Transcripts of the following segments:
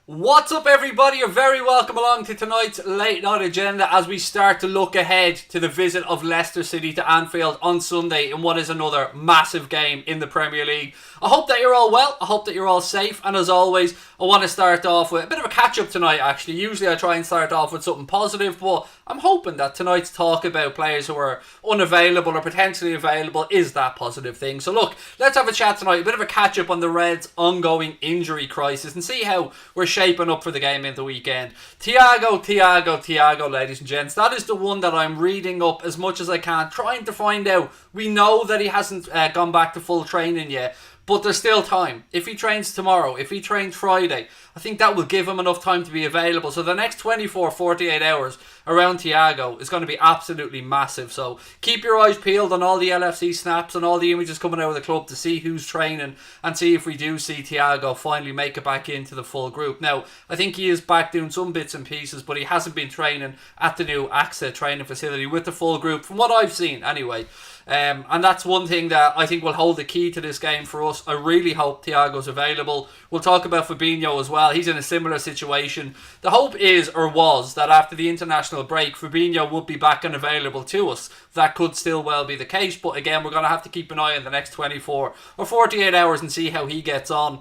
What's up, everybody? You're very welcome along to tonight's late night agenda as we start to look ahead to the visit of Leicester City to Anfield on Sunday in what is another massive game in the Premier League. I hope that you're all well, I hope that you're all safe, and as always, I want to start off with a bit of a catch-up tonight actually. Usually I try and start off with something positive, but I'm hoping that tonight's talk about players who are unavailable or potentially available is that positive thing. So look, let's have a chat tonight, a bit of a catch-up on the Reds' ongoing injury crisis and see how we're shaping up for the game in the weekend. THIAGO, ladies and gents. That is the one that I'm reading up as much as I can, trying to find out. We know that he hasn't gone back to full training yet, but there's still time. If he trains tomorrow, if he trains Friday, I think that will give him enough time to be available. So the next 48 hours around THIAGO is going to be absolutely massive. So keep your eyes peeled on all the LFC snaps and all the images coming out of the club to see who's training and see if we do see THIAGO finally make it back into the full group. Now, I think he is back doing some bits and pieces, but he hasn't been training at the new AXA training facility with the full group, from what I've seen anyway. And that's one thing that I think will hold the key to this game for us. I really hope THIAGO's available. We'll talk about Fabinho as well. He's in a similar situation. The hope is, or was, that after the international break, Fabinho would be back and available to us. That could still well be the case, but again, we're going to have to keep an eye on the next 24 or 48 hours and see how he gets on.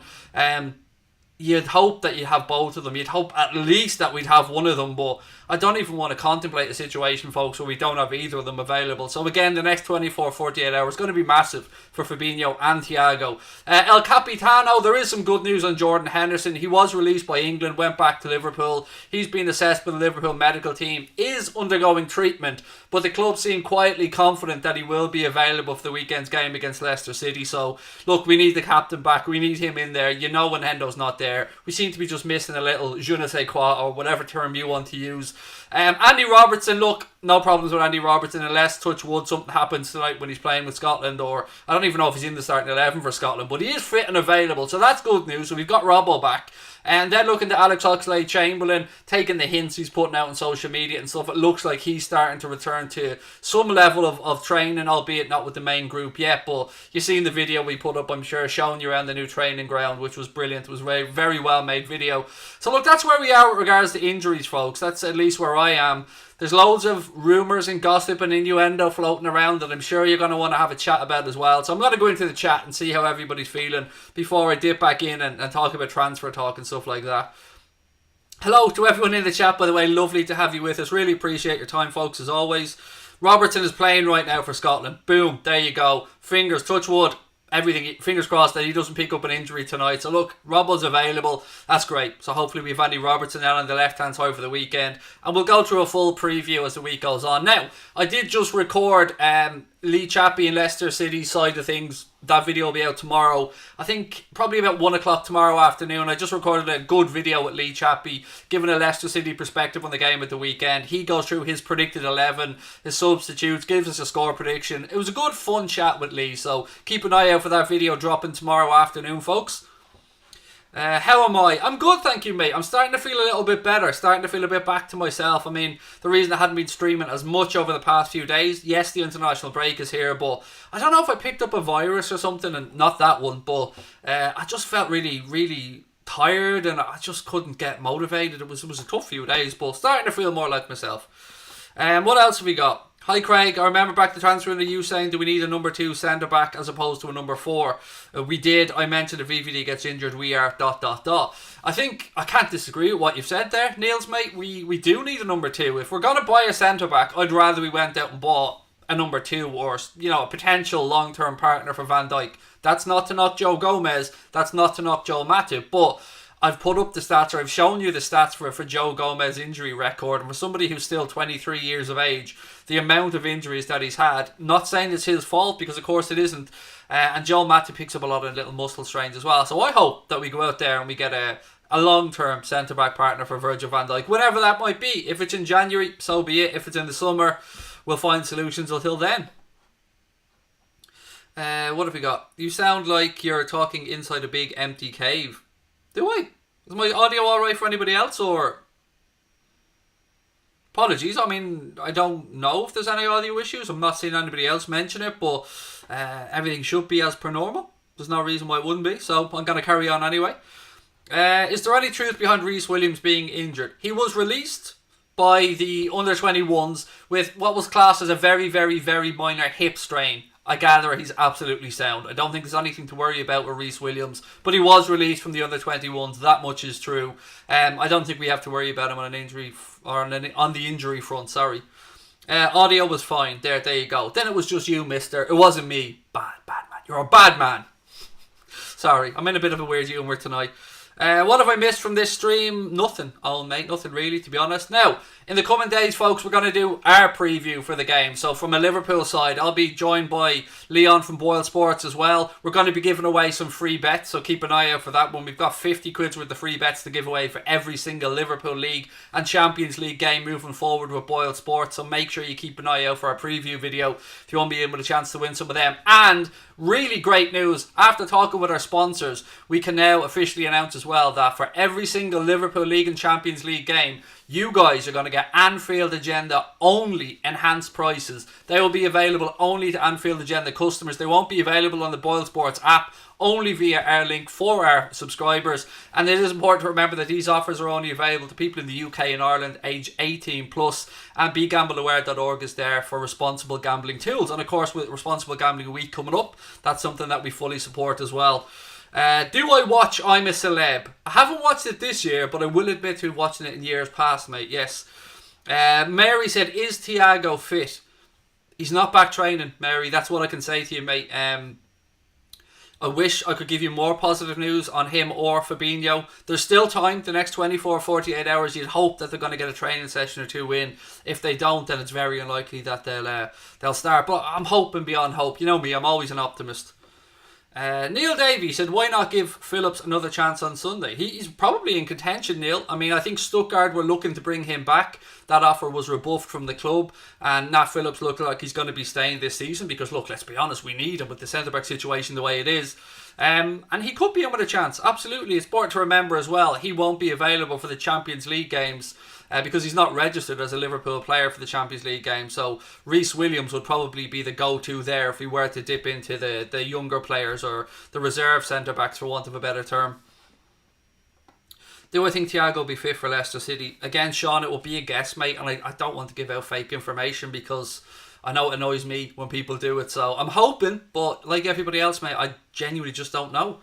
You'd hope that you have both of them. You'd hope at least that we'd have one of them, but I don't even want to contemplate a situation, folks, where we don't have either of them available. So again, the next 24, 48 hours is going to be massive for Fabinho and THIAGO. El Capitano, there is some good news on Jordan Henderson. He was released by England, went back to Liverpool. He's been assessed by the Liverpool medical team, is undergoing treatment, but the club seem quietly confident that he will be available for the weekend's game against Leicester City. So look, we need the captain back. We need him in there. You know when Hendo's not there, we seem to be just missing a little je ne sais quoi, or whatever term you want to use. Andy Robertson, look, no problems with Andy Robertson unless, touch wood, something happens tonight when he's playing with Scotland, or I don't even know if he's in the starting 11 for Scotland, but he is fit and available, so that's good news. So we've got Robbo back. And then looking to Alex Oxlade-Chamberlain, taking the hints he's putting out on social media and stuff, it looks like he's starting to return to some level of training, albeit not with the main group yet. But you've seen the video we put up, I'm sure, showing you around the new training ground, which was brilliant. It was a very, very well made video. So look, that's where we are with regards to injuries, folks. That's at least where I am. There's loads of rumours and gossip and innuendo floating around that I'm sure you're going to want to have a chat about as well. So I'm going to go into the chat and see how everybody's feeling before I dip back in and talk about transfer talk and stuff like that. Hello to everyone in the chat, by the way. Lovely to have you with us. Really appreciate your time, folks, as always. Robertson is playing right now for Scotland. Boom, there you go. Fingers, touch wood. Everything, fingers crossed that he doesn't pick up an injury tonight. So look, Robbo's available. That's great. So hopefully we've Andy Robertson out on the left hand side for the weekend, and we'll go through a full preview as the week goes on. Now, I did just record Lee Chappie and Leicester City side of things. That video will be out tomorrow. I think probably about 1 o'clock tomorrow afternoon. I just recorded a good video with Lee Chappie, giving a Leicester City perspective on the game at the weekend. He goes through his predicted 11, his substitutes, gives us a score prediction. It was a good fun chat with Lee, so keep an eye out for that video dropping tomorrow afternoon, folks. How am I? I'm good, thank you, mate. I'm starting to feel a little bit better, starting to feel a bit back to myself. I mean, the reason I hadn't been streaming as much over the past few days, yes, the international break is here, but I don't know if I picked up a virus or something, and not that one, but I just felt really, really tired, and I just couldn't get motivated. It was a tough few days, but starting to feel more like myself. What else have we got? Hi Craig, I remember back to transfer to you saying, do we need a number 2 centre back as opposed to a number 4? We did. I mentioned if VVD gets injured, we are ... I think I can't disagree with what you've said there, Niels, mate. We do need a number 2. If we're going to buy a centre back, I'd rather we went out and bought a number 2 or, you know, a potential long-term partner for Van Dijk. That's not to knock Joe Gomez. That's not to knock Joel Matip. But I've put up the stats, or I've shown you the stats for Joe Gomez's injury record, and for somebody who's still 23 years of age, the amount of injuries that he's had, not saying it's his fault, because of course it isn't, and Joel Matip picks up a lot of little muscle strains as well. So I hope that we go out there and we get a long-term centre-back partner for Virgil van Dijk, whenever that might be. If it's in January, so be it. If it's in the summer, we'll find solutions until then. What have we got? You sound like you're talking inside a big empty cave. Do I? Is my audio alright for anybody else, or? Apologies, I mean, I don't know if there's any audio issues. I'm not seeing anybody else mention it, but everything should be as per normal. There's no reason why it wouldn't be, so I'm going to carry on anyway. Is there any truth behind Reece Williams being injured? He was released by the under-21s with what was classed as a very, very, very minor hip strain. I gather he's absolutely sound. I don't think there's anything to worry about with Reece Williams, but he was released from the under-21s. That much is true. I don't think we have to worry about him on an injury or on the injury front. Sorry. Audio was fine. There you go. Then it was just you, mister. It wasn't me. Bad man. You're a bad man. Sorry, I'm in a bit of a weird humour tonight. What have I missed from this stream? Nothing, old mate. Nothing really, to be honest. Now, in the coming days, folks, we're going to do our preview for the game. So from a Liverpool side, I'll be joined by Leon from Boyle Sports as well. We're going to be giving away some free bets, so keep an eye out for that one. We've got 50 quid worth of free bets to give away for every single Liverpool League and Champions League game moving forward with Boyle Sports. So make sure you keep an eye out for our preview video if you want to be in with a chance to win some of them. And really great news, after talking with our sponsors, we can now officially announce as well that for every single Liverpool League and Champions League game, you guys are going to get Anfield Agenda only enhanced prices. They will be available only to Anfield Agenda customers. They won't be available on the Boyle Sports app, only via our link for our subscribers. And it is important to remember that these offers are only available to people in the UK and Ireland age 18 plus, and begambleaware.org is there for responsible gambling tools. And of course, with Responsible Gambling Week coming up, that's something that we fully support as well. Do I watch I'm a Celeb? I haven't watched it this year, but I will admit to watching it in years past, mate. Yes. Mary said, is THIAGO fit? He's not back training, Mary. That's what I can say to you, mate. I wish I could give you more positive news on him or Fabinho. There's still time, the next 24, 48 hours. You'd hope that they're going to get a training session or two in. If they don't, then it's very unlikely that they'll start. But I'm hoping beyond hope. You know me, I'm always an optimist. Neil Davey said, why not give Phillips another chance on Sunday? He's probably in contention, Neil. I mean, I think Stuttgart were looking to bring him back. That offer was rebuffed from the club, and Nat Phillips looked like he's going to be staying this season because, look, let's be honest, we need him with the centre-back situation the way it is. And he could be in with a chance. Absolutely. It's important to remember as well, he won't be available for the Champions League games because he's not registered as a Liverpool player for the Champions League game. So Reece Williams would probably be the go-to there if we were to dip into the younger players or the reserve centre-backs, for want of a better term. Do I think THIAGO will be fit for Leicester City? Again, Sean, it will be a guess, mate, and I don't want to give out fake information because I know it annoys me when people do it. So I'm hoping, but like everybody else, mate, I genuinely just don't know.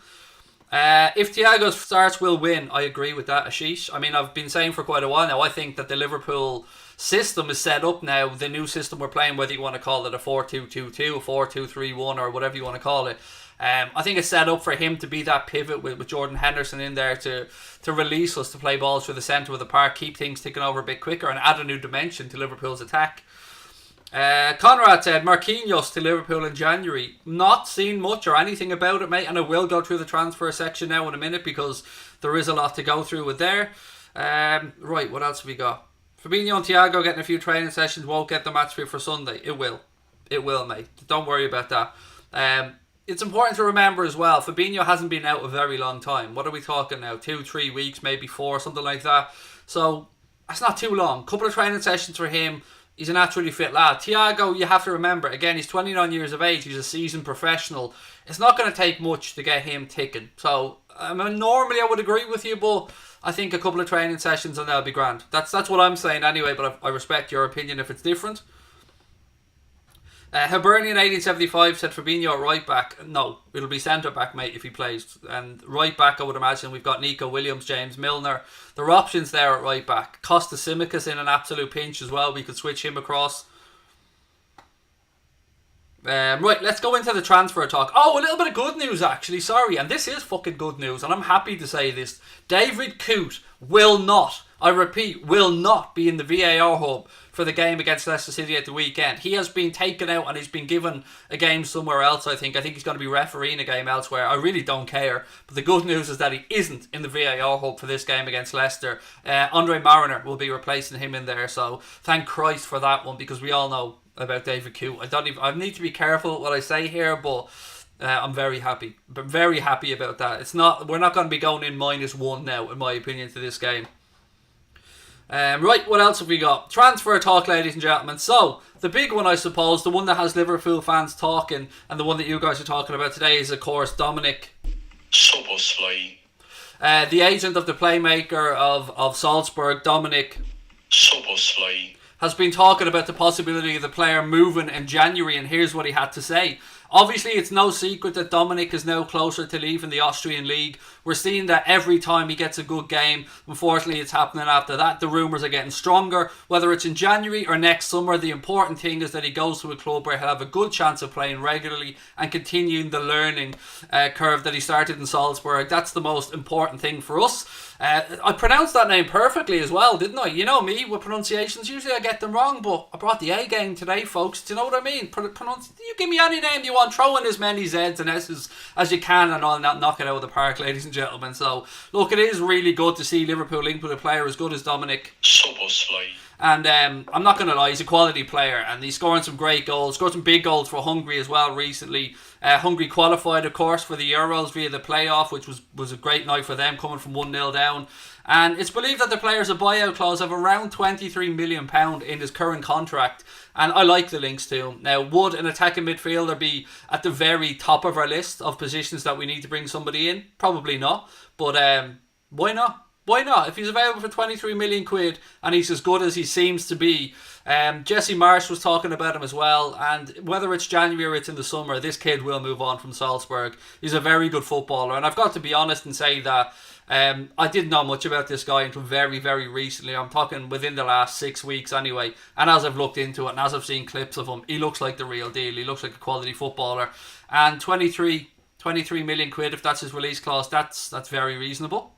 If THIAGO starts, we'll win. I agree with that, Ashish. I mean, I've been saying for quite a while now, I think that the Liverpool system is set up now. The new system we're playing, whether you want to call it a 4-2-2-2, a 4-2-3-1, or whatever you want to call it, I think it's set up for him to be that pivot with Jordan Henderson in there to release us to play balls through the centre of the park, keep things ticking over a bit quicker, and add a new dimension to Liverpool's attack. Conrad said Marquinhos to Liverpool in January. Not seen much or anything about it, mate, and I will go through the transfer section now in a minute because there is a lot to go through with there. Right, what else have we got? Fabinho and THIAGO getting a few training sessions won't get the match fit for Sunday. It will, mate. Don't worry about that. It's important to remember as well, Fabinho hasn't been out a very long time. What are we talking now? 2-3 weeks, maybe 4, something like that. So that's not too long. Couple of training sessions for him. He's a naturally fit lad. THIAGO, you have to remember, again, he's 29 years of age. He's a seasoned professional. It's not going to take much to get him ticking. So, I mean, normally I would agree with you, but I think a couple of training sessions and that'll be grand. That's what I'm saying anyway, but I respect your opinion if it's different. Hibernian 1875 said Fabinho at right back. No, it'll be centre back, mate, if he plays. And right back, I would imagine we've got Nico Williams, James Milner. There are options there at right back. Costa Simicas in an absolute pinch as well. We could switch him across. Right, let's go into the transfer talk. Oh, a little bit of good news actually, sorry. And this is fucking good news, and I'm happy to say this. David Coote will not, I repeat, will not be in the VAR hub for the game against Leicester City at the weekend. He has been taken out and he's been given a game somewhere else, I think. I think he's going to be refereeing a game elsewhere. I really don't care. But the good news is that he isn't in the VAR hub for this game against Leicester. Andre Mariner will be replacing him in there. So thank Christ for that one, because we all know about David Coote. I need to be careful what I say here, but I'm very happy. But very happy about that. We're not going to be going in -1 now, in my opinion, to this game. Right, what else have we got? Transfer talk, ladies and gentlemen. So, the big one, I suppose, the one that has Liverpool fans talking, and the one that you guys are talking about today is, of course, Dominik Szoboszlai. The agent of the playmaker of Salzburg, Dominik Szoboszlai, has been talking about the possibility of the player moving in January, and here's what he had to say. Obviously, it's no secret that Dominik is now closer to leaving the Austrian league. We're seeing that every time he gets a good game. Unfortunately, it's happening after that. The rumours are getting stronger. Whether it's in January or next summer, the important thing is that he goes to a club where he'll have a good chance of playing regularly and continuing the learning curve that he started in Salzburg. That's the most important thing for us. I pronounced that name perfectly as well, didn't I? You know me, with pronunciations, usually I get them wrong, but I brought the A game today, folks. Do you know what I mean? You give me any name you want, throw in as many Z's and S's as you can, and I'll not knock it out of the park, ladies and gentlemen. So, look, it is really good to see Liverpool linked with a player as good as Dominik Szoboszlai. And I'm not going to lie, he's a quality player, and he's scoring some great goals. Scored some big goals for Hungary as well recently. Hungary qualified, of course, for the Euros via the playoff, which was a great night for them, coming from 1-0 down. And it's believed that the player has a buyout clause of around £23 million in his current contract. And I like the links to him. Now, would an attacking midfielder be at the very top of our list of positions that we need to bring somebody in? Probably not. But why not? Why not? If he's available for 23 million quid and he's as good as he seems to be. Jesse Marsh was talking about him as well, and whether it's January or it's in the summer, this kid will move on from Salzburg. He's a very good footballer, and I've got to be honest and say that I didn't know much about this guy until very, very recently. I'm talking within the last 6 weeks anyway, and as I've looked into it and as I've seen clips of him, he looks like the real deal. He looks like a quality footballer, and 23 million quid, if that's his release clause, that's very reasonable.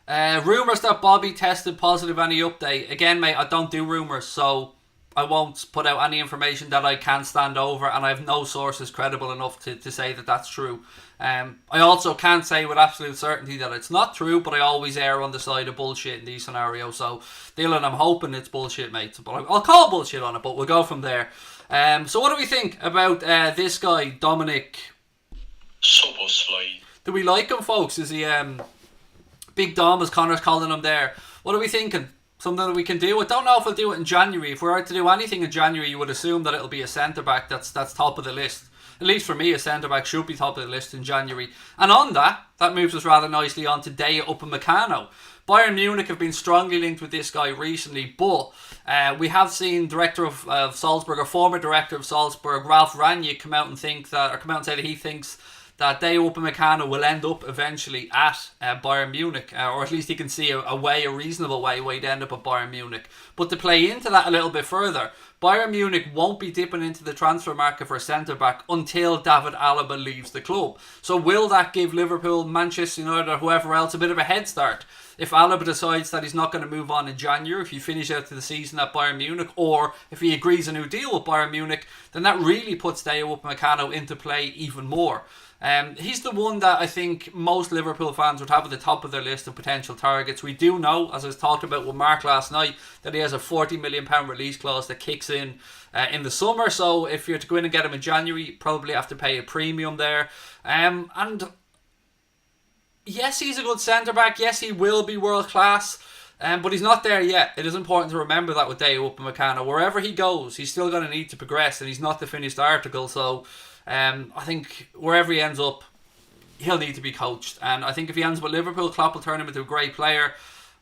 Rumours that Bobby tested positive. Any update? Again, mate, I don't do rumours, so I won't put out any information that I can't stand over, and I have no sources credible enough to say that that's true. I also can't say with absolute certainty that it's not true, but I always err on the side of bullshit in these scenarios. So, Dylan, I'm hoping it's bullshit, mate. But I'll call bullshit on it, but we'll go from there. So what do we think about this guy, Dominik Szoboszlai? Do we like him, folks? Is he Big Dom, as Connor's calling him there? What are we thinking? Something that we can do? I don't know if we'll do it in January. If we were to do anything in January, you would assume that it'll be a centre-back that's top of the list. At least for me, a centre-back should be top of the list in January. And on that moves us rather nicely on to Daya Upamecano. Bayern Munich have been strongly linked with this guy recently, but we have seen director of Salzburg, or former director of Salzburg, Ralf Rangnick, come out and say that he thinks that Daya Upamecano will end up eventually at Bayern Munich, or at least he can see a reasonable way where he'd end up at Bayern Munich. But to play into that a little bit further, Bayern Munich won't be dipping into the transfer market for a centre-back until David Alaba leaves the club. So will that give Liverpool, Manchester United or whoever else a bit of a head start? If Alaba decides that he's not going to move on in January, if he finishes out to the season at Bayern Munich, or if he agrees a new deal with Bayern Munich, then that really puts Daya Upamecano into play even more. He's the one that I think most Liverpool fans would have at the top of their list of potential targets. We do know, as I was talking about with Mark last night, that he has a £40 million release clause that kicks in the summer. So if you're to go in and get him in January, you probably have to pay a premium there. And yes, he's a good centre-back. Yes, he will be world-class. But he's not there yet. It is important to remember that with Daya Upamecano. Wherever he goes, he's still going to need to progress, and he's not the finished article. So I think wherever he ends up, he'll need to be coached. And I think if he ends up with Liverpool, Klopp will turn him into a great player.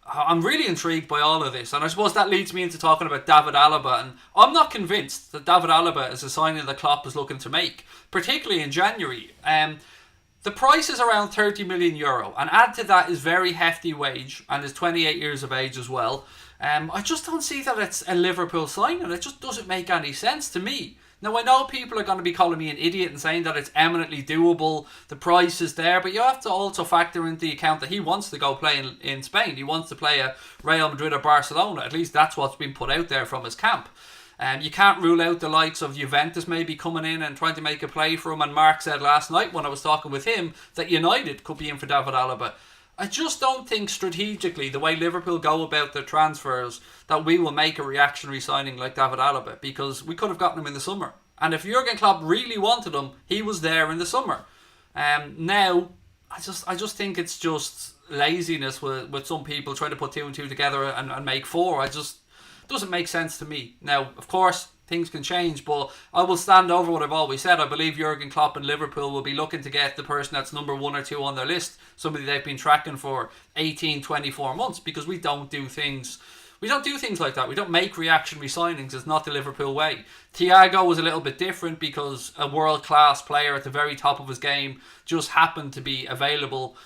I'm really intrigued by all of this. And I suppose that leads me into talking about David Alaba. And I'm not convinced that David Alaba is a signing that Klopp is looking to make, particularly in January. The price is around €30 million, and add to that his very hefty wage and his 28 years of age as well. I just don't see that it's a Liverpool signing. It just doesn't make any sense to me. Now, I know people are going to be calling me an idiot and saying that it's eminently doable, the price is there, but you have to also factor into the account that he wants to go play in Spain. He wants to play at Real Madrid or Barcelona. At least that's what's been put out there from his camp. You can't rule out the likes of Juventus maybe coming in and trying to make a play for him. And Mark said last night when I was talking with him that United could be in for David Alaba. I just don't think strategically, the way Liverpool go about their transfers, that we will make a reactionary signing like David Alaba, because we could have gotten him in the summer. And if Jurgen Klopp really wanted him, he was there in the summer. Now, I just think it's just laziness with some people trying to put two and two together and make four. Doesn't make sense to me. Now, of course, things can change, but I will stand over what I've always said. I believe Jurgen Klopp and Liverpool will be looking to get the person that's number 1 or 2 on their list, somebody they've been tracking for 18, 24 months, because we don't do things like that. We don't make reactionary signings. It's not the Liverpool way. Thiago was a little bit different because a world-class player at the very top of his game just happened to be available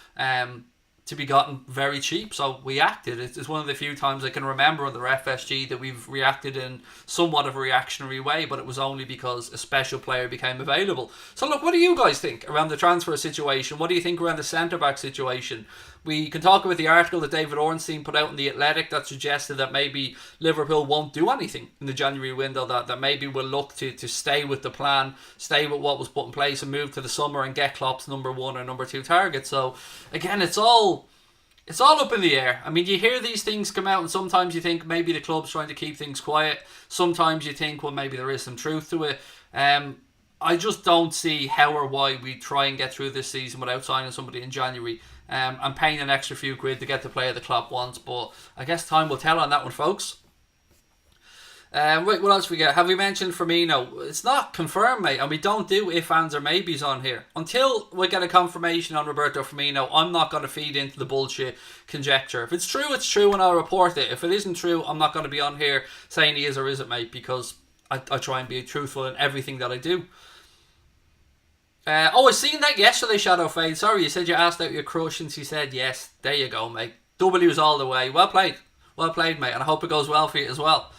to be gotten very cheap, so we acted. It's one of the few times I can remember under FSG that we've reacted in somewhat of a reactionary way, but it was only because a special player became available. So look, what do you guys think around the transfer situation? What do you think around the centre-back situation? We can talk about the article that David Ornstein put out in The Athletic that suggested that maybe Liverpool won't do anything in the January window, that maybe we'll look to stay with the plan, stay with what was put in place and move to the summer and get Klopp's number 1 or number 2 target. So again, it's all up in the air. I mean, you hear these things come out and sometimes you think maybe the club's trying to keep things quiet. Sometimes you think, well, maybe there is some truth to it. I just don't see how or why we try and get through this season without signing somebody in January and paying an extra few quid to get the player the Klopp wants. But I guess time will tell on that one, folks. Right, what else we got? Have we mentioned Firmino? It's not confirmed, mate, and we don't do if, ands or maybes on here. Until we get a confirmation on Roberto Firmino, I'm not going to feed into the bullshit conjecture. If it's true, it's true, and I'll report it. If it isn't true, I'm not going to be on here saying he is or isn't, mate, because I try and be truthful in everything that I do. I seen that yesterday, Shadow Fade. Sorry, you said you asked out your crush and she said yes. There you go, mate. W's all the way. Well played, mate, and I hope it goes well for you as well.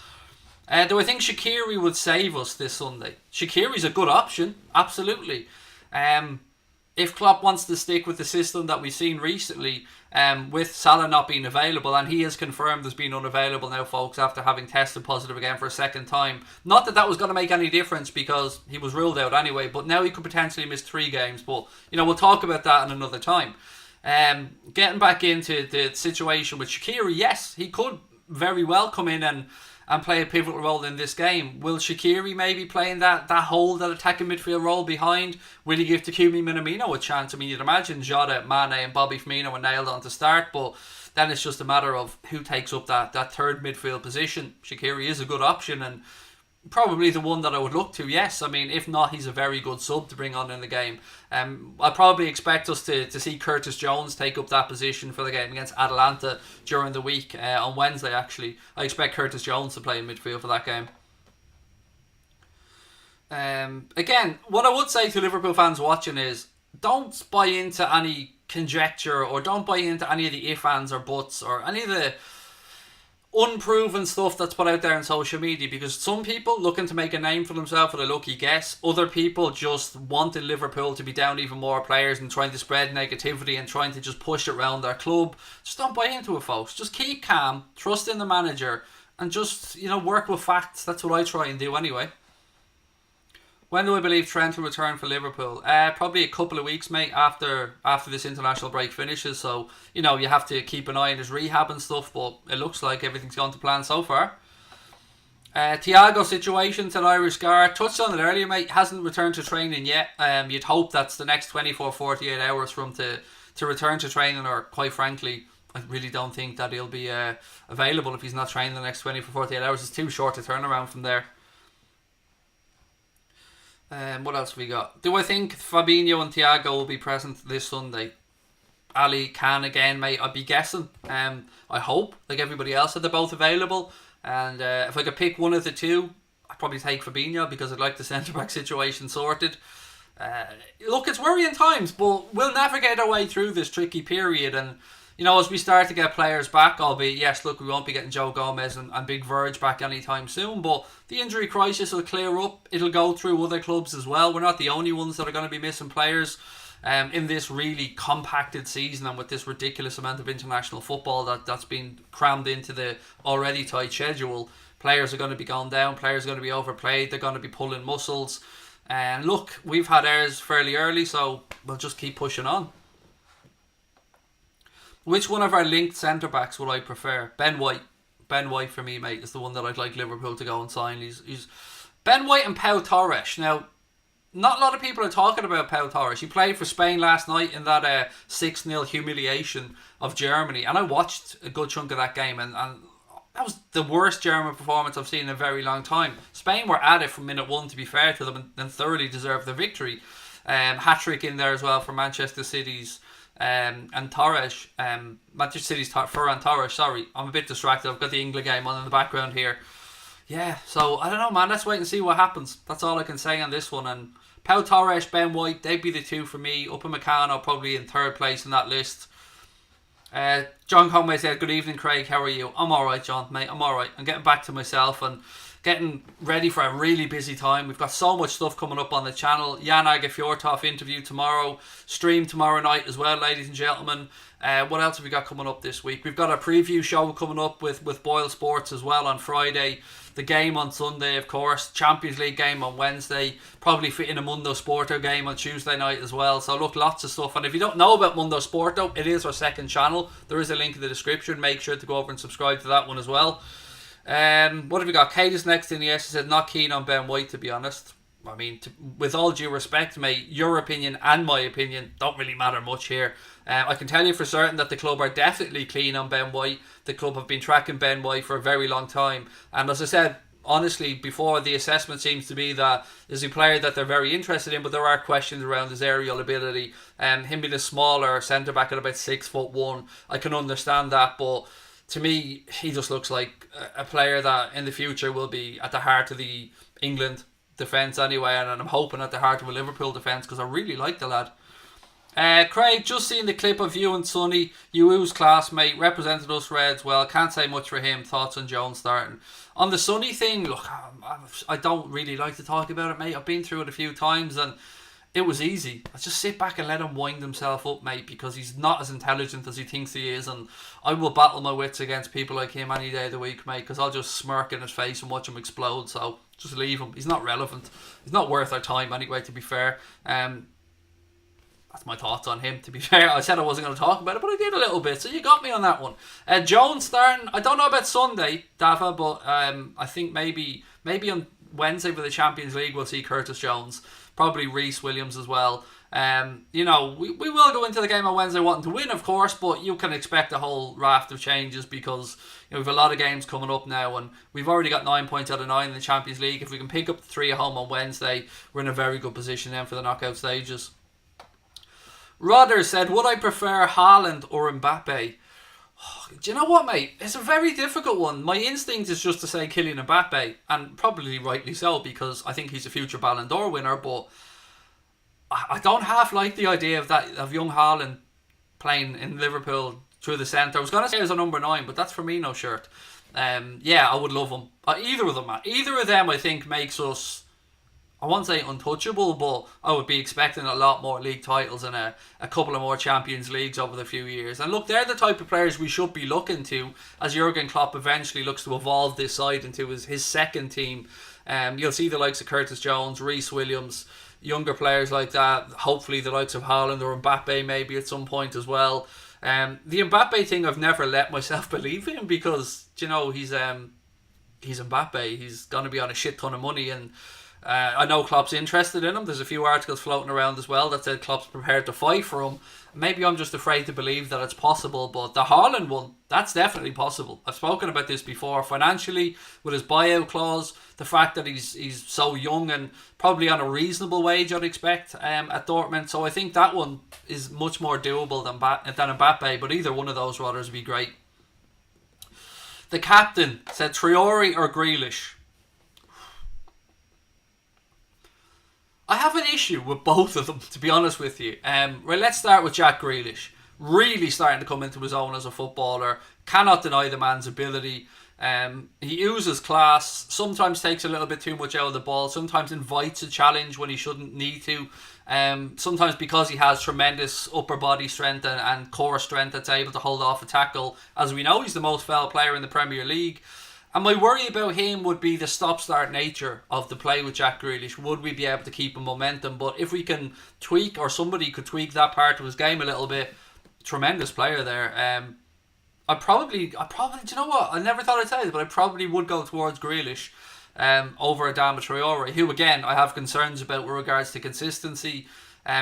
Do I think Shaqiri would save us this Sunday? Shaqiri's a good option, absolutely. If Klopp wants to stick with the system that we've seen recently, with Salah not being available, and he has confirmed as being unavailable now, folks, after having tested positive again for a second time. Not that was going to make any difference because he was ruled out anyway, but now he could potentially miss 3 games. But, we'll talk about that in another time. Getting back into the situation with Shaqiri, yes, he could very well come in and play a pivotal role in this game. Will Shaqiri maybe play in that attacking midfield role behind? Will he give Takumi Minamino a chance? I mean, you'd imagine Jota, Mane and Bobby Firmino are nailed on to start, but then it's just a matter of who takes up that third midfield position. Shaqiri is a good option and probably the one that I would look to, yes. I mean, if not, he's a very good sub to bring on in the game. I probably expect us to see Curtis Jones take up that position for the game against Atalanta during the week, on Wednesday actually. I expect Curtis Jones to play in midfield for that game. Again, what I would say to Liverpool fans watching is, don't buy into any conjecture or don't buy into any of the if, ands or buts or any of the unproven stuff that's put out there on social media, because some people looking to make a name for themselves with a lucky guess, other people just wanted Liverpool to be down even more players and trying to spread negativity and trying to just push it around their club. Just don't buy into it, folks. Just keep calm, trust in the manager, and just work with facts. That's what I try and do anyway. When do I believe Trent will return for Liverpool? Probably a couple of weeks, mate, after this international break finishes. So, you have to keep an eye on his rehab and stuff, but it looks like everything's gone to plan so far. THIAGO situation to an Irish guard. Touched on it earlier, mate. Hasn't returned to training yet. You'd hope that's the next 24, 48 hours for him to return to training, or quite frankly, I really don't think that he'll be available if he's not training the next 24, 48 hours. It's too short a turnaround from there. What else have we got? Do I think Fabinho and Thiago will be present this Sunday? Ali can again, mate. I'd be guessing. I hope, like everybody else, that they're both available. And if I could pick one of the two, I'd probably take Fabinho because I'd like the centre-back situation sorted. Look, it's worrying times, but we'll navigate our way through this tricky period. And, as we start to get players back, albeit, yes, look, we won't be getting Joe Gomez and Big Verge back anytime soon, but the injury crisis will clear up. It'll go through other clubs as well. We're not the only ones that are going to be missing players in this really compacted season and with this ridiculous amount of international football that's been crammed into the already tight schedule. Players are going to be going down. Players are going to be overplayed. They're going to be pulling muscles. And look, we've had ours fairly early, so we'll just keep pushing on. Which one of our linked centre-backs would I prefer? Ben White. Ben White for me, mate, is the one that I'd like Liverpool to go and sign. He's Ben White and Pau Torres. Now, not a lot of people are talking about Pau Torres. He played for Spain last night in that 6-0 humiliation of Germany. And I watched a good chunk of that game. And that was the worst German performance I've seen in a very long time. Spain were at it from minute one, to be fair to them, and thoroughly deserved the victory. Hat-trick in there as well for Manchester City's and Torres. Manchester City's Ferran Torres, sorry. I'm a bit distracted. I've got the England game on in the background here. Yeah, so I don't know, man. Let's wait and see what happens. That's all I can say on this one. And Pau Torres, Ben White, they'd be the two for me. Upamecano probably in third place in that list. John Conway said, good evening, Craig. How are you? I'm alright, John, mate. I'm alright. I'm getting back to myself and getting ready for a really busy time. We've got so much stuff coming up on the channel. Jan Fjortov interview tomorrow. Stream tomorrow night as well, ladies and gentlemen. What else have we got coming up this week? We've got a preview show coming up with Boyle Sports as well on Friday. The game on Sunday, of course. Champions League game on Wednesday. Probably fit in a Mundo Sporto game on Tuesday night as well. So look, lots of stuff. And if you don't know about Mundo Sporto, it is our second channel. There is a link in the description. Make sure to go over and subscribe to that one as well. What have we got? Kate is next in the S. She said, not keen on Ben White, to be honest. I mean, with all due respect, mate, your opinion and my opinion don't really matter much here. I can tell you for certain that the club are definitely keen on Ben White. The club have been tracking Ben White for a very long time. And as I said, honestly, before, the assessment seems to be that there's a player that they're very interested in, but there are questions around his aerial ability. Him being a smaller centre-back at about 6'1", I can understand that, but to me, he just looks like a player that in the future will be at the heart of the England defence anyway, and I'm hoping at the heart of a Liverpool defence because I really like the lad. Craig, just seen the clip of you and Sonny, U's classmate, represented us Reds well. Can't say much for him. Thoughts on Jones starting? On the Sonny thing, look, I don't really like to talk about it, mate. I've been through it a few times and it was easy. I just sit back and let him wind himself up, mate, because he's not as intelligent as he thinks he is, and I will battle my wits against people like him any day of the week, mate, because I'll just smirk in his face and watch him explode. So just leave him. He's not relevant. He's not worth our time anyway, to be fair. That's my thoughts on him, to be fair. I said I wasn't going to talk about it, but I did a little bit, so you got me on that one. Jones starting, I don't know about Sunday, Dava, but I think maybe on Wednesday for the Champions League we'll see Curtis Jones. Probably Reece Williams as well. We will go into the game on Wednesday wanting to win, of course, but you can expect a whole raft of changes because we have a lot of games coming up now, and we've already got 9 points out of 9 in the Champions League. If we can pick up the 3 at home on Wednesday, we're in a very good position then for the knockout stages. Rodder said, would I prefer Haaland or Mbappe? Do you know what, mate? It's a very difficult one. My instinct is just to say Kylian Mbappe, and probably rightly so, because I think he's a future Ballon d'Or winner, but I don't half like the idea of young Haaland playing in Liverpool through the centre. I was going to say as a number 9, but that's Firmino shirt. Yeah, I would love him. Either of them, man. Either of them, I think, makes us, I won't say untouchable, but I would be expecting a lot more league titles and a couple of more Champions Leagues over the few years. And look, they're the type of players we should be looking to as Jurgen Klopp eventually looks to evolve this side into his second team. You'll see the likes of Curtis Jones, Reece Williams, younger players like that. Hopefully the likes of Haaland or Mbappe maybe at some point as well. The Mbappe thing, I've never let myself believe in because, he's Mbappe. He's going to be on a shit ton of money, and I know Klopp's interested in him. There's a few articles floating around as well that said Klopp's prepared to fight for him. Maybe I'm just afraid to believe that it's possible, but the Haaland one, that's definitely possible. I've spoken about this before. Financially, with his buyout clause, the fact that he's so young and probably on a reasonable wage, I'd expect, at Dortmund. So I think that one is much more doable than Mbappe, but either one of those rudders would be great. The captain said Traore or Grealish. I have an issue with both of them, to be honest with you. Right, let's start with Jack Grealish. Really starting to come into his own as a footballer. Cannot deny the man's ability. He uses class. Sometimes takes a little bit too much out of the ball. Sometimes invites a challenge when he shouldn't need to. Sometimes because he has tremendous upper body strength and core strength that's able to hold off a tackle. As we know, he's the most foul player in the Premier League. And my worry about him would be the stop-start nature of the play with Jack Grealish. Would we be able to keep him momentum? But if we can tweak, or somebody could tweak that part of his game a little bit, tremendous player there. I probably, do you know what? I never thought I'd say this, but I probably would go towards Grealish over Adama Traore, who again I have concerns about with regards to consistency.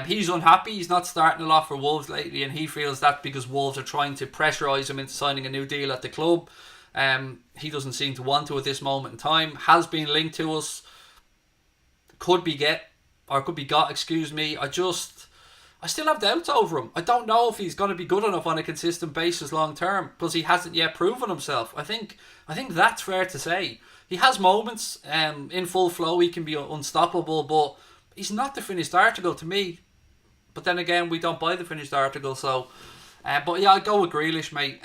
He's unhappy. He's not starting a lot for Wolves lately, and he feels that because Wolves are trying to pressurise him into signing a new deal at the club. He doesn't seem to want to at this moment in time. Has been linked to us. Could be got, excuse me. I still have doubts over him. I don't know if he's going to be good enough on a consistent basis long term, because he hasn't yet proven himself. I think that's fair to say. He has moments in full flow. He can be unstoppable, but he's not the finished article to me. But then again, we don't buy the finished article, so. But yeah, I'd go with Grealish, mate.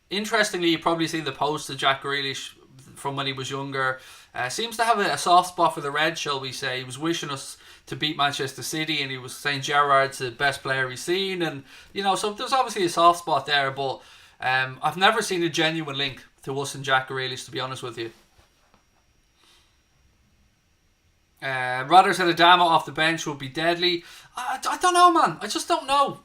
Interestingly, you've probably seen the post of Jack Grealish from when he was younger. Seems to have a soft spot for the Reds, shall we say. He was wishing us to beat Manchester City, and he was saying Gerrard's the best player he's seen, and so there's obviously a soft spot there. But I've never seen a genuine link to us and Jack Grealish, to be honest with you. Rodder said Adama off the bench would be deadly. I don't know, man. I just don't know.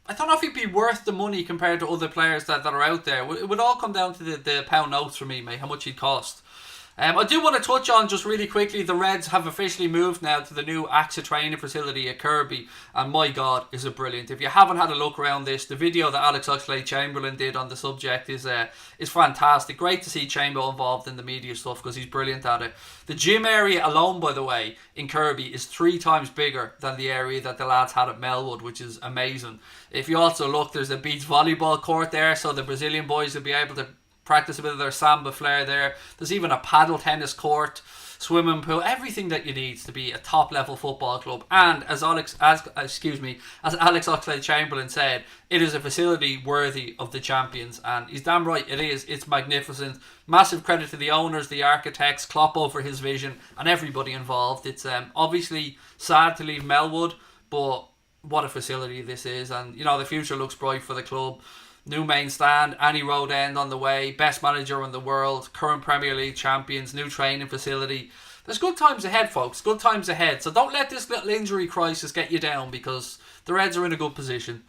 I don't know if he'd be worth the money compared to other players that are out there. It would all come down to the pound notes for me, mate, how much he'd cost. I do want to touch on, just really quickly, the Reds have officially moved now to the new AXA training facility at Kirby, and my God, is it brilliant. If you haven't had a look around this, the video that Alex Oxlade-Chamberlain did on the subject is fantastic. Great to see Chamber involved in the media stuff, because he's brilliant at it. The gym area alone, by the way, in Kirby is 3 times bigger than the area that the lads had at Melwood, which is amazing. If you also look, there's a beach volleyball court there, so the Brazilian boys will be able to practice a bit of their samba flair there. There's even a paddle tennis court, swimming pool, everything that you need to be a top level football club. And as Alex Oxlade-Chamberlain said, it is a facility worthy of the champions, and he's damn right it is. It's magnificent. Massive credit to the owners, the architects, Klopp over his vision, and everybody involved. It's obviously sad to leave Melwood, but what a facility this is, and the future looks bright for the club. New main stand, Annie Road End on the way, best manager in the world, current Premier League champions, new training facility. There's good times ahead, folks, good times ahead. So don't let this little injury crisis get you down, because the Reds are in a good position.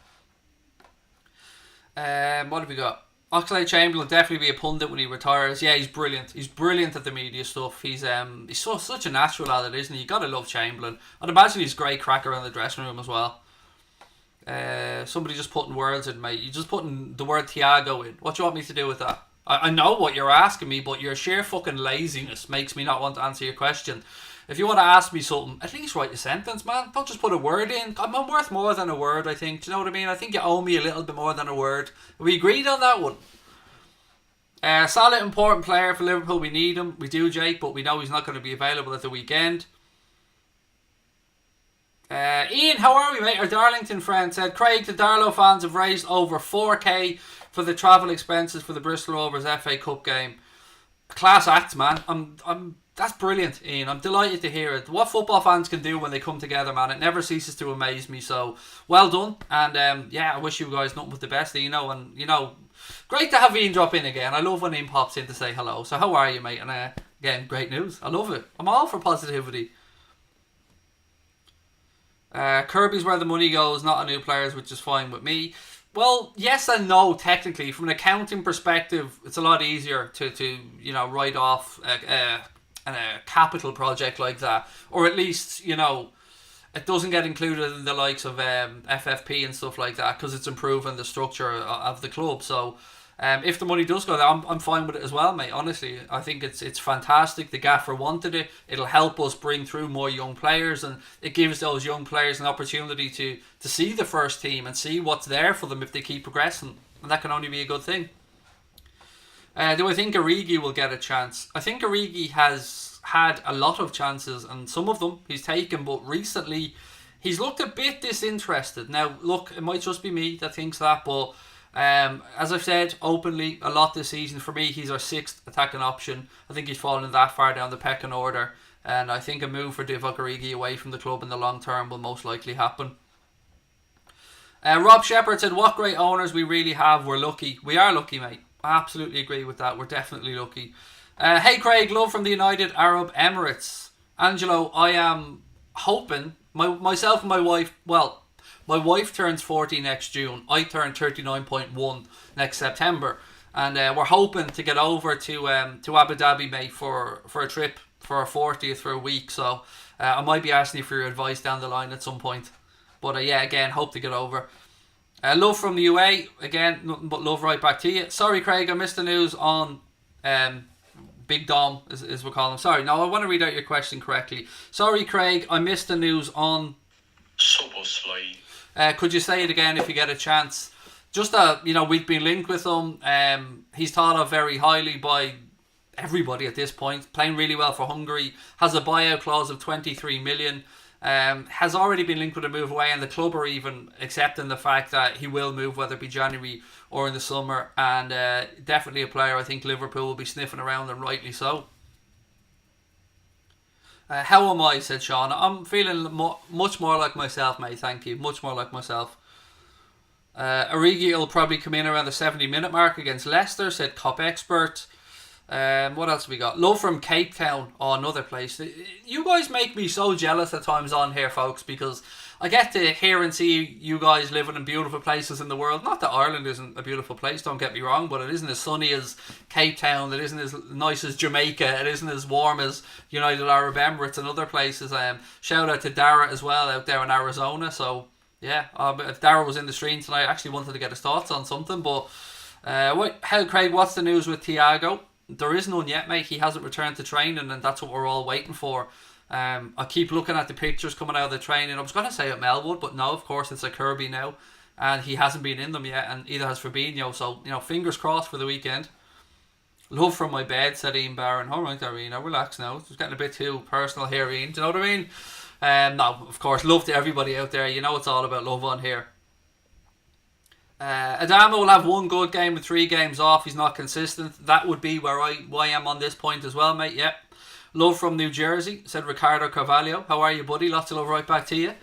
What have we got? Oxlade-Chamberlain will definitely be a pundit when he retires. Yeah, he's brilliant. He's brilliant at the media stuff. He's such a natural at it, isn't he? You gotta love Chamberlain. I'd imagine he's a great cracker in the dressing room as well. Somebody just putting words in, mate. You're just putting the word THIAGO in. What do you want me to do with that? I know what you're asking me, but your sheer fucking laziness makes me not want to answer your question. If you want to ask me something, at least write a sentence, man. Don't just put a word in. I'm worth more than a word, I think. Do you know what I mean? I think you owe me a little bit more than a word. We agreed on that one. Solid, important player for Liverpool. We need him. We do, Jake, but we know he's not going to be available at the weekend. Ian, how are we, mate? Our Darlington friend said, Craig, the Darlow fans have raised over 4k for the travel expenses for the Bristol Rovers FA Cup game. Class act, man. That's brilliant, Ian. I'm delighted to hear it. What football fans can do when they come together, man, it never ceases to amaze me. So, well done. And I wish you guys nothing but the best, and great to have Ian drop in again. I love when Ian pops in to say hello. So how are you, mate? And again, great news. I love it. I'm all for positivity. Kirby's where the money goes, not on new players, which is fine with me. Well, yes and no, technically. From an accounting perspective, it's a lot easier to write off a capital project like that. Or at least, it doesn't get included in the likes of FFP and stuff like that, because it's improving the structure of the club. So if the money does go there, I'm fine with it as well, mate. Honestly, I think it's fantastic. The gaffer wanted it. It'll help us bring through more young players, and it gives those young players an opportunity to see the first team and see what's there for them if they keep progressing, and that can only be a good thing. Do I think Origi will get a chance? I think Origi has had a lot of chances, and some of them he's taken, but recently he's looked a bit disinterested. Now, look, it might just be me that thinks that, but as I've said openly a lot this season, for me he's our 6th attacking option. I think he's fallen that far down the pecking order, and I think a move for Divock Origi away from the club in the long term will most likely happen. Rob Shepherd said, what great owners we really have. We're lucky. We are lucky, mate. I absolutely agree with that. We're definitely lucky. Hey Craig, love from the United Arab Emirates. Angelo, I am hoping myself and my wife, my wife turns 40 next June. I turn 39.1 next September. And we're hoping to get over to Abu Dhabi, mate, for a trip for our 40th for a week. So I might be asking you for your advice down the line at some point. But again, hope to get over. Love from the UA. Again, nothing but love right back to you. Sorry, Craig, I missed the news on Big Dom, as we call him. Sorry, no, I want to read out your question correctly. Sorry, Craig, I missed the news on Szoboszlai. could you say it again if you get a chance? Just we've been linked with him. He's thought of very highly by everybody at this point. Playing really well for Hungary. Has a buyout clause of 23 million. Has already been linked with a move away, and the club are even accepting the fact that he will move, whether it be January or in the summer. And definitely a player I think Liverpool will be sniffing around, and rightly so. How am I? Said Sean. I'm feeling much more like myself, mate. Thank you. Much more like myself. Origi will probably come in around the 70-minute mark against Leicester, said Cop Expert. What else have we got? Love from Cape Town. Oh, another place. You guys make me so jealous at times on here, folks, because I get to hear and see you guys living in beautiful places in the world. Not that Ireland isn't a beautiful place, don't get me wrong, but it isn't as sunny as Cape Town. It isn't as nice as Jamaica. It isn't as warm as United Arab Emirates and other places. Shout out to Dara as well out there in Arizona. So yeah, if Dara was in the stream tonight, I actually wanted to get his thoughts on something. But Craig, what's the news with THIAGO? There is none yet, mate. He hasn't returned to training, and that's what we're all waiting for. I keep looking at the pictures coming out of the training. I was going to say at Melwood, but no, of course it's at Kirby now, and he hasn't been in them yet, and either has Fabinho. So fingers crossed for the weekend. Love from my bed, said Ian Barron. All right, Irene, relax now. It's getting a bit too personal here, Ian. Do you know what I mean? No, of course, love to everybody out there. You know it's all about love on here. Adama will have one good game with 3 games off. He's not consistent. That would be where I am on this point as well, mate. Yep. Love from New Jersey, said Ricardo Carvalho. How are you, buddy? Lots of love right back to you.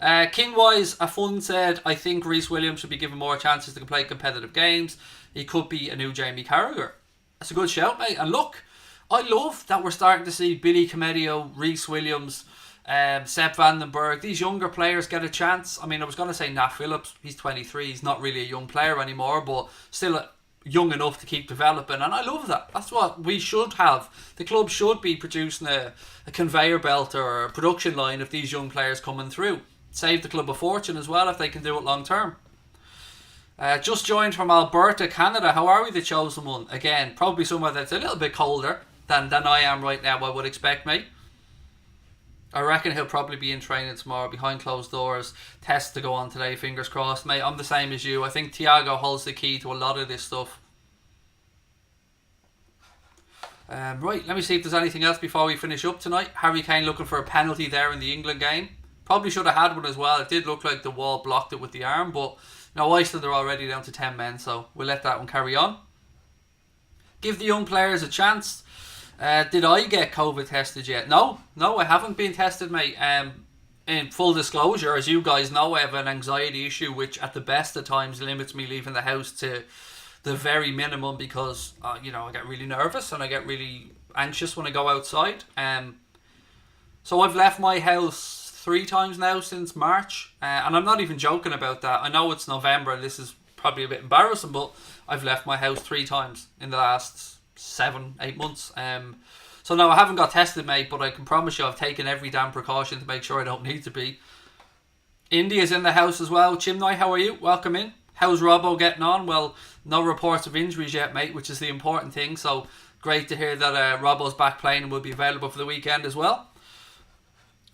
Kingwise, a fun said, I think Reece Williams should be given more chances to play competitive games. He could be a new Jamie Carragher. That's a good shout, mate. And look, I love that we're starting to see Billy Comedio, Reece Williams, Sepp Vandenberg, these younger players get a chance. I mean, I was going to say Nat Phillips, he's 23, he's not really a young player anymore, but still young enough to keep developing, and I love that. That's what we should have. The club should be producing a conveyor belt or a production line of these young players coming through. Save the club a fortune as well if they can do it long term. Just joined from Alberta, Canada. How are we, the chosen one? Again, probably somewhere that's a little bit colder than I am right now, I would expect, mate. I reckon he'll probably be in training tomorrow behind closed doors. Tests to go on today, fingers crossed, mate. I'm the same as you. I think THIAGO holds the key to a lot of this stuff. Right, let me see if there's anything else before we finish up tonight. Harry Kane looking for a penalty there in the England game. Probably should have had one as well. It did look like the wall blocked it with the arm, but no, Iceland are already down to 10 men, so we'll let that one carry on. Give the young players a chance. Did I get COVID tested yet? No, I haven't been tested, mate. In full disclosure, as you guys know, I have an anxiety issue which at the best of times limits me leaving the house to the very minimum because, I get really nervous and I get really anxious when I go outside. So I've left my house 3 times now since March, and I'm not even joking about that. I know it's November and this is probably a bit embarrassing, but I've left my house 3 times in the last 7-8 months. So no, I haven't got tested, mate, but I can promise you I've taken every damn precaution to make sure I don't need to be. India's in the house as well. Chimnai, how are you? Welcome in. How's Robbo getting on? Well, no reports of injuries yet, mate, which is the important thing. So great to hear that Robbo's back playing and will be available for the weekend as well.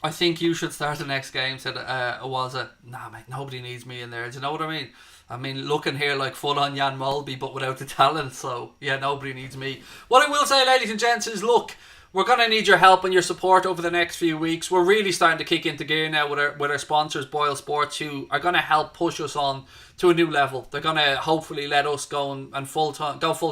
I think you should start the next game, said Awaza. Nah, mate, nobody needs me in there. Do you know what I mean? I mean, looking here like full-on Jan Mulby, but without the talent. So, yeah, nobody needs me. What I will say, ladies and gents, is look, we're going to need your help and your support over the next few weeks. We're really starting to kick into gear now with our sponsors, Boyle Sports, who are going to help push us on to a new level. They're going to hopefully let us go full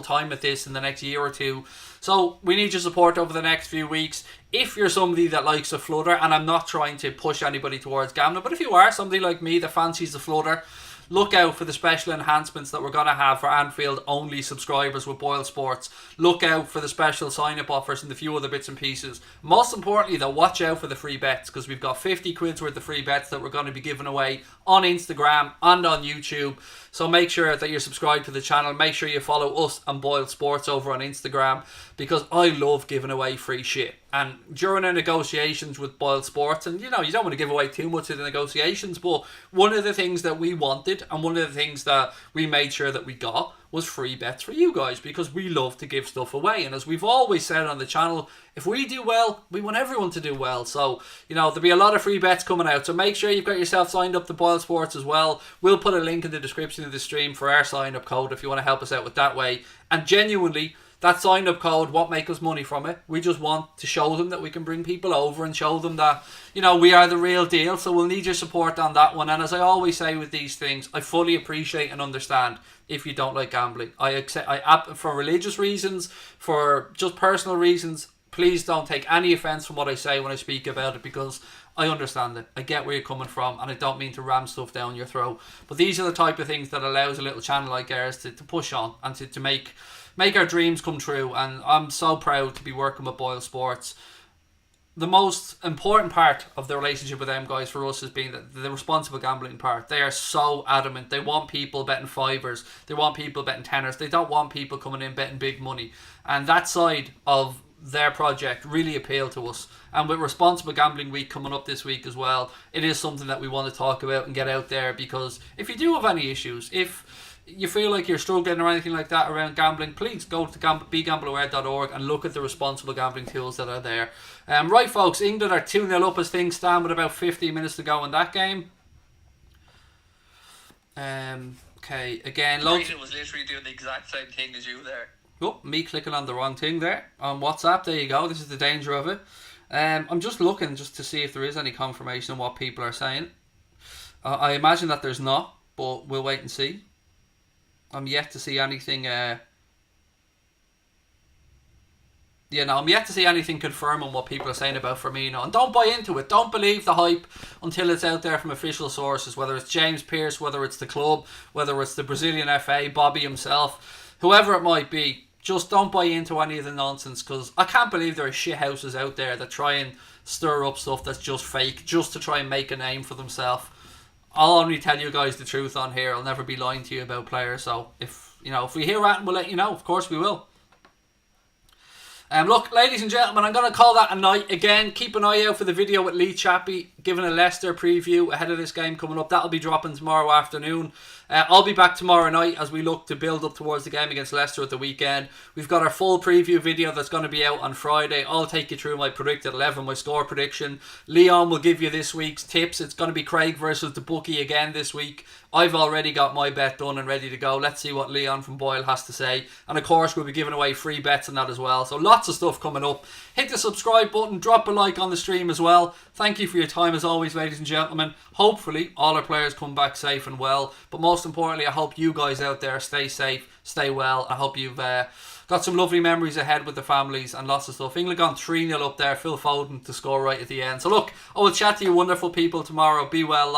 time at this in the next year or two. So we need your support over the next few weeks. If you're somebody that likes a flutter, and I'm not trying to push anybody towards gambling, but if you are somebody like me that fancies the flutter, look out for the special enhancements that we're going to have for Anfield only subscribers with Boyle Sports. Look out for the special sign-up offers and a few other bits and pieces. Most importantly though, watch out for the free bets, because we've got 50 quid's worth of free bets that we're going to be giving away on Instagram and on YouTube. So make sure that you're subscribed to the channel. Make sure you follow us and Boyle Sports over on Instagram, because I love giving away free shit. And during our negotiations with Boyle Sports, and you know, you don't want to give away too much of the negotiations, but one of the things that we wanted and one of the things that we made sure that we got was free bets for you guys, because we love to give stuff away. And as we've always said on the channel, if we do well, we want everyone to do well. So, you know, there'll be a lot of free bets coming out. So make sure you've got yourself signed up to Boyle Sports as well. We'll put a link in the description of the stream for our sign-up code if you want to help us out with that way. And genuinely, that sign-up code won't make us money from it. We just want to show them that we can bring people over and show them that, you know, we are the real deal. So we'll need your support on that one. And as I always say with these things, I fully appreciate and understand if you don't like gambling. I for religious reasons, for just personal reasons, please don't take any offence from what I say when I speak about it, because I understand it. I get where you're coming from, and I don't mean to ram stuff down your throat. But these are the type of things that allows a little channel like ours to push on and to make our dreams come true. And I'm so proud to be working with Boyle Sports. The most important part of the relationship with them guys for us has been the responsible gambling part. They are so adamant. They want people betting fivers. They want people betting tenors. They don't want people coming in betting big money. And that side of their project really appealed to us. And with Responsible Gambling Week coming up this week as well, it is something that we want to talk about and get out there, because if you do have any issues, if you feel like you're struggling or anything like that around gambling, please go to begambleaware.org and look at the responsible gambling tools that are there. Right, folks, England are 2-0 up as things stand with about 15 minutes to go in that game. Okay, again, loads. Was literally doing the exact same thing as you there. Oh, me clicking on the wrong thing there on WhatsApp. There you go. This is the danger of it. I'm just looking just to see if there is any confirmation on what people are saying. I imagine that there's not, but we'll wait and see. I'm yet to see anything. I'm yet to see anything confirming what people are saying about Firmino. And don't buy into it. Don't believe the hype until it's out there from official sources. Whether it's James Pearce, whether it's the club, whether it's the Brazilian FA, Bobby himself, whoever it might be. Just don't buy into any of the nonsense, because I can't believe there are shit houses out there that try and stir up stuff that's just fake, just to try and make a name for themselves. I'll only tell you guys the truth on here. I'll never be lying to you about players. So if we hear that, we'll let you know. Of course we will. Look, ladies and gentlemen, I'm going to call that a night. Again, keep an eye out for the video with Lee Chappie giving a Leicester preview ahead of this game coming up. That'll be dropping tomorrow afternoon. I'll be back tomorrow night as we look to build up towards the game against Leicester at the weekend. We've got our full preview video that's going to be out on Friday. I'll take you through my predicted 11, my score prediction. Leon will give you this week's tips. It's going to be Craig versus the bookie again this week. I've already got my bet done and ready to go. Let's see what Leon from Boyle has to say. And of course, we'll be giving away free bets on that as well. So lots of stuff coming up. Hit the subscribe button. Drop a like on the stream as well. Thank you for your time as always, ladies and gentlemen. Hopefully, all our players come back safe and well. But most importantly, I hope you guys out there stay safe, stay well. I hope you've got some lovely memories ahead with the families and lots of stuff. England gone 3-0 up there. Phil Foden to score right at the end. So look, I will chat to you wonderful people tomorrow. Be well.